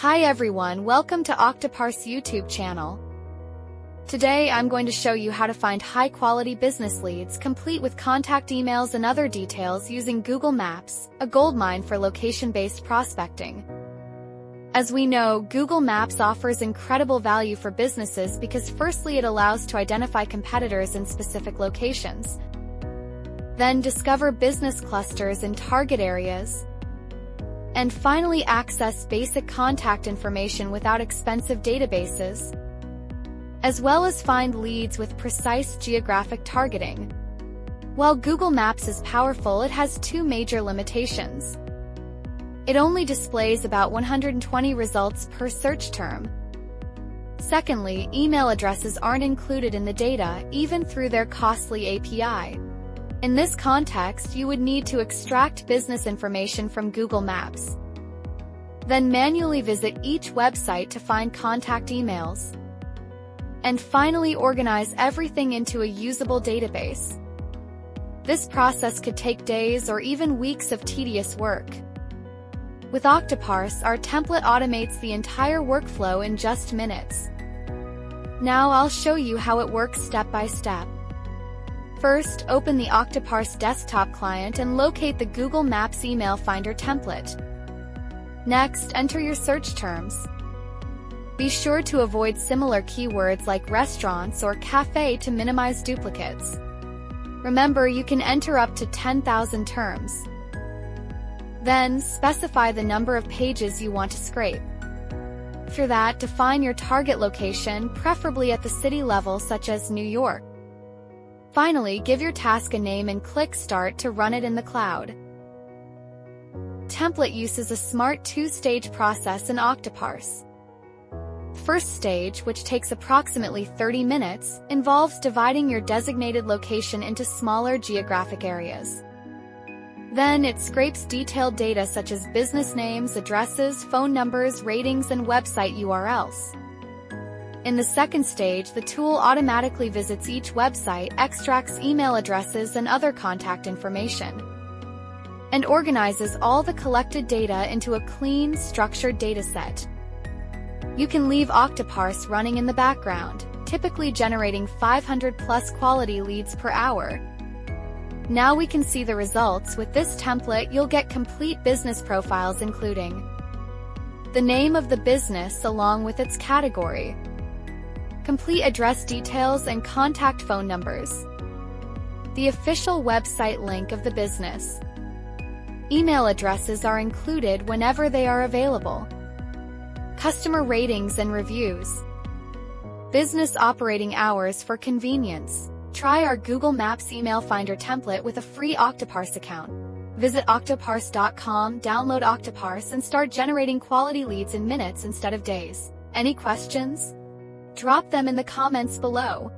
Hi everyone, welcome to Octoparse YouTube channel. Today I'm going to show you how to find high-quality business leads complete with contact emails and other details using Google Maps, a goldmine for location-based prospecting. As we know, Google Maps offers incredible value for businesses because firstly it allows to identify competitors in specific locations, then discover business clusters in target areas, and finally access basic contact information without expensive databases, as well as find leads with precise geographic targeting. While Google Maps is powerful, it has two major limitations. It only displays about 120 results per search term. Secondly, email addresses aren't included in the data, even through their costly API. In this context, you would need to extract business information from Google Maps, then manually visit each website to find contact emails, and finally organize everything into a usable database. This process could take days or even weeks of tedious work. With Octoparse, our template automates the entire workflow in just minutes. Now I'll show you how it works step by step. First, open the Octoparse desktop client and locate the Google Maps email finder template. Next, enter your search terms. Be sure to avoid similar keywords like restaurants or cafe to minimize duplicates. Remember, you can enter up to 10,000 terms. Then, specify the number of pages you want to scrape. After that, define your target location, preferably at the city level such as New York. Finally, give your task a name and click Start to run it in the cloud. Template uses a smart two-stage process in Octoparse. First stage, which takes approximately 30 minutes, involves dividing your designated location into smaller geographic areas. Then it scrapes detailed data such as business names, addresses, phone numbers, ratings, and website URLs. In the second stage, the tool automatically visits each website, extracts email addresses and other contact information, and organizes all the collected data into a clean, structured dataset. You can leave Octoparse running in the background, typically generating 500+ quality leads per hour. Now we can see the results. With this template, you'll get complete business profiles including the name of the business along with its category, complete address details and contact phone numbers, the official website link of the business. Email addresses are included whenever they are available. Customer ratings and reviews. Business operating hours for convenience. Try our Google Maps email finder template with a free Octoparse account. Visit octoparse.com, download Octoparse, and start generating quality leads in minutes instead of days. Any questions? Drop them in the comments below.